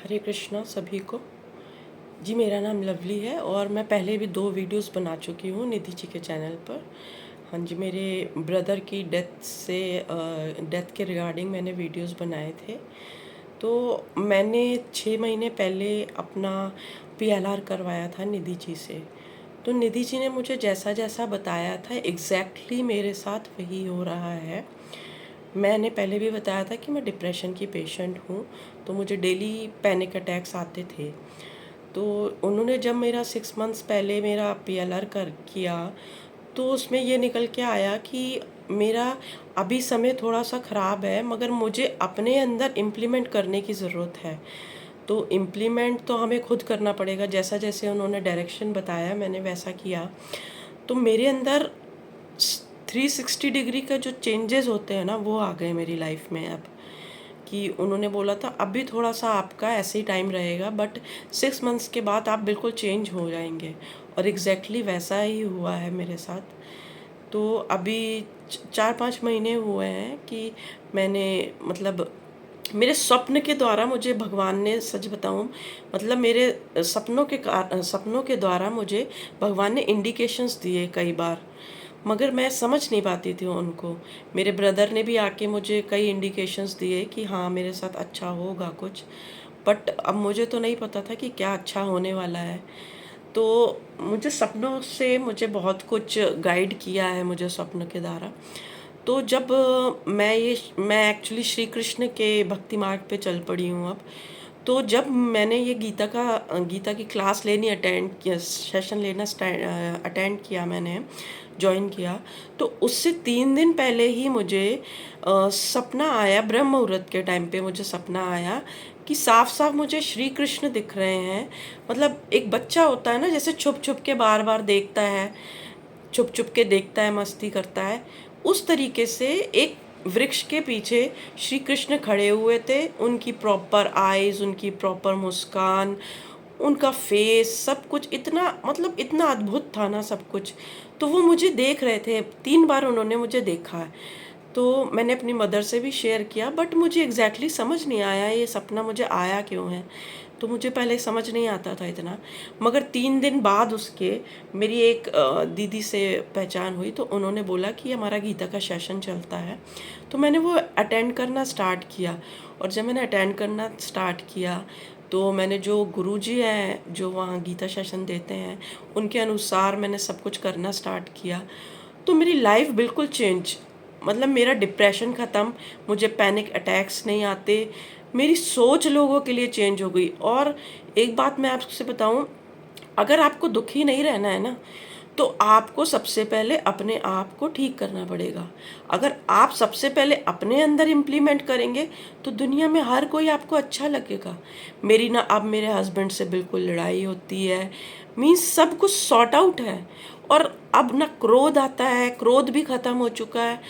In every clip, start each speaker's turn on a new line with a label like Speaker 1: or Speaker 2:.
Speaker 1: हरे कृष्णा सभी को। जी मेरा नाम लवली है और मैं पहले भी 2 वीडियोस बना चुकी हूँ निधि जी के चैनल पर। हाँ जी, मेरे ब्रदर की डेथ के रिगार्डिंग मैंने वीडियोस बनाए थे। तो मैंने 6 महीने पहले अपना पीएलआर करवाया था निधि जी से। तो निधि जी ने मुझे जैसा जैसा बताया था एग्जैक्टली मेरे साथ वही हो रहा है। मैंने पहले भी बताया था कि मैं डिप्रेशन की पेशेंट हूँ, तो मुझे डेली पैनिक अटैक्स आते थे। तो उन्होंने जब मेरा 6 मंथ्स पहले मेरा पीएलआर कर किया, तो उसमें ये निकल के आया कि मेरा अभी समय थोड़ा सा ख़राब है, मगर मुझे अपने अंदर इम्प्लीमेंट करने की ज़रूरत है। तो इम्प्लीमेंट तो हमें खुद करना पड़ेगा, जैसा जैसे उन्होंने डायरेक्शन बताया मैंने वैसा किया। तो मेरे अंदर 360 डिग्री का जो चेंजेस होते हैं ना, वो आ गए मेरी लाइफ में अब। कि उन्होंने बोला था अभी थोड़ा सा आपका ऐसे ही टाइम रहेगा, बट 6 मंथ्स के बाद आप बिल्कुल चेंज हो जाएंगे। और एग्जैक्टली वैसा ही हुआ है मेरे साथ। तो अभी 4-5 महीने हुए हैं कि मैंने मतलब मेरे स्वप्न के द्वारा मुझे भगवान ने, सच बताऊं, मतलब मेरे सपनों के द्वारा मुझे भगवान ने इंडिकेशंस दिए कई बार, मगर मैं समझ नहीं पाती थी उनको। मेरे ब्रदर ने भी आके मुझे कई इंडिकेशंस दिए कि हाँ मेरे साथ अच्छा होगा कुछ, बट अब मुझे तो नहीं पता था कि क्या अच्छा होने वाला है। तो मुझे सपनों से मुझे बहुत कुछ गाइड किया है मुझे स्वप्न के द्वारा। तो जब मैं एक्चुअली श्री कृष्ण के भक्ति मार्ग पे चल पड़ी हूँ अब। तो जब मैंने ये गीता की क्लास लेनी अटेंड किया, सेशन लेना अटेंड किया, मैंने ज्वाइन किया, तो उससे 3 दिन पहले ही मुझे सपना आया। ब्रह्म मुहूर्त के टाइम पे मुझे सपना आया कि साफ साफ मुझे श्री कृष्ण दिख रहे हैं। मतलब एक बच्चा होता है ना, जैसे छुप छुप के बार बार देखता है, छुप छुप के देखता है, मस्ती करता है, उस तरीके से एक वृक्ष के पीछे श्री कृष्ण खड़े हुए थे। उनकी प्रॉपर आईज, उनकी प्रॉपर मुस्कान, उनका फेस, सब कुछ इतना, मतलब इतना अद्भुत था ना सब कुछ। तो वो मुझे देख रहे थे, 3 बार उन्होंने मुझे देखा है। तो मैंने अपनी मदर से भी शेयर किया, बट मुझे एग्जैक्टली समझ नहीं आया ये सपना मुझे आया क्यों है। तो मुझे पहले समझ नहीं आता था इतना, मगर 3 दिन बाद उसके मेरी एक दीदी से पहचान हुई, तो उन्होंने बोला कि हमारा गीता का सेशन चलता है। तो मैंने वो अटेंड करना स्टार्ट किया। और जब मैंने अटेंड करना स्टार्ट किया, तो मैंने जो गुरुजी हैं जो वहाँ गीता सेशन देते हैं, उनके अनुसार मैंने सब कुछ करना स्टार्ट किया। तो मेरी लाइफ बिल्कुल चेंज, मतलब मेरा डिप्रेशन ख़त्म, मुझे पैनिक अटैक्स नहीं आते, मेरी सोच लोगों के लिए चेंज हो गई। और एक बात मैं आपसे बताऊं, अगर आपको दुखी नहीं रहना है ना, तो आपको सबसे पहले अपने आप को ठीक करना पड़ेगा। अगर आप सबसे पहले अपने अंदर इम्प्लीमेंट करेंगे, तो दुनिया में हर कोई आपको अच्छा लगेगा। मेरी ना अब मेरे हस्बैंड से बिल्कुल लड़ाई होती है, मीन्स सब कुछ सॉर्ट आउट है। और अब ना क्रोध आता है, क्रोध भी ख़त्म हो चुका है।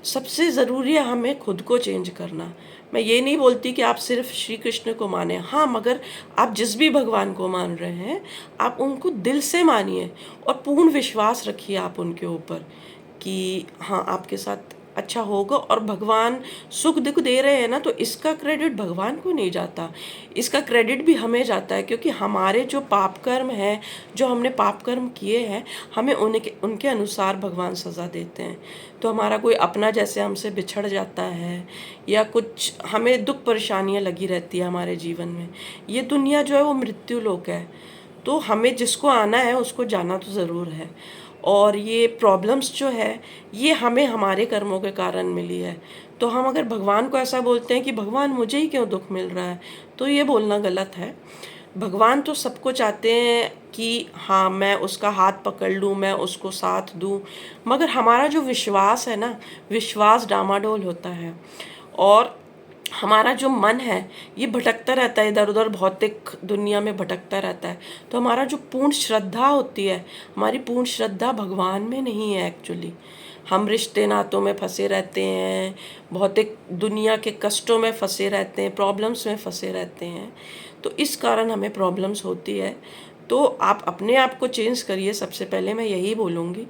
Speaker 1: सबसे ज़रूरी है हमें खुद को चेंज करना। मैं ये नहीं बोलती कि आप सिर्फ श्री कृष्ण को माने, हाँ, मगर आप जिस भी भगवान को मान रहे हैं, आप उनको दिल से मानिए और पूर्ण विश्वास रखिए आप उनके ऊपर कि हाँ आपके साथ अच्छा होगा। और भगवान सुख दुख दे रहे हैं ना, तो इसका क्रेडिट भगवान को नहीं जाता, इसका क्रेडिट भी हमें जाता है, क्योंकि हमारे जो पाप कर्म हैं, जो हमने पाप कर्म किए हैं, हमें उनके अनुसार भगवान सज़ा देते हैं। तो हमारा कोई अपना जैसे हमसे बिछड़ जाता है, या कुछ हमें दुख परेशानियां लगी रहती है हमारे जीवन में, ये दुनिया जो है वो मृत्यु लोक है। तो हमें जिसको आना है उसको जाना तो ज़रूर है। और ये प्रॉब्लम्स जो है, ये हमें हमारे कर्मों के कारण मिली है। तो हम अगर भगवान को ऐसा बोलते हैं कि भगवान मुझे ही क्यों दुख मिल रहा है, तो ये बोलना गलत है। भगवान तो सबको चाहते हैं कि हाँ मैं उसका हाथ पकड़ लूँ, मैं उसको साथ दूँ, मगर हमारा जो विश्वास है ना, विश्वास डामाडोल होता है। और हमारा जो मन है ये भटकता रहता है, इधर उधर भौतिक दुनिया में भटकता रहता है। तो हमारा जो पूर्ण श्रद्धा होती है, हमारी पूर्ण श्रद्धा भगवान में नहीं है एक्चुअली। हम रिश्ते नातों में फंसे रहते हैं, भौतिक दुनिया के कष्टों में फंसे रहते हैं, प्रॉब्लम्स में फंसे रहते हैं। तो इस कारण हमें प्रॉब्लम्स होती है। तो आप अपने आप को चेंज करिए, सबसे पहले मैं यही बोलूँगी।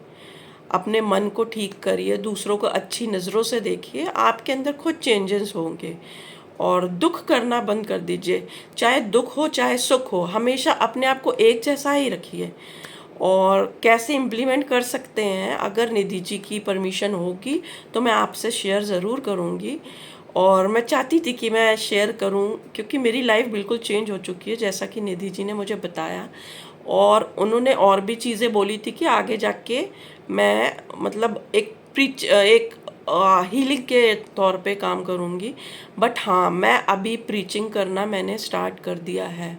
Speaker 1: अपने मन को ठीक करिए, दूसरों को अच्छी नज़रों से देखिए, आपके अंदर खुद चेंजेस होंगे। और दुख करना बंद कर दीजिए। चाहे दुख हो चाहे सुख हो, हमेशा अपने आप को एक जैसा ही रखिए। और कैसे इम्प्लीमेंट कर सकते हैं, अगर निधि जी की परमिशन होगी तो मैं आपसे शेयर ज़रूर करूँगी। और मैं चाहती थी कि मैं शेयर करूं, क्योंकि मेरी लाइफ बिल्कुल चेंज हो चुकी है जैसा कि निधि जी ने मुझे बताया। और उन्होंने और भी चीज़ें बोली थी कि आगे जाके मैं मतलब एक हीलिंग के तौर पे काम करूंगी। बट हाँ, मैं अभी प्रीचिंग करना मैंने स्टार्ट कर दिया है,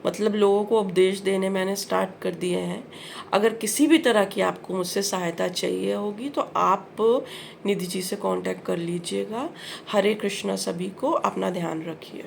Speaker 1: मतलब लोगों को उपदेश देने मैंने स्टार्ट कर दिए हैं। अगर किसी भी तरह की आपको मुझसे सहायता चाहिए होगी तो आप निधि जी से कांटेक्ट कर लीजिएगा। हरे कृष्णा सभी को, अपना ध्यान रखिए।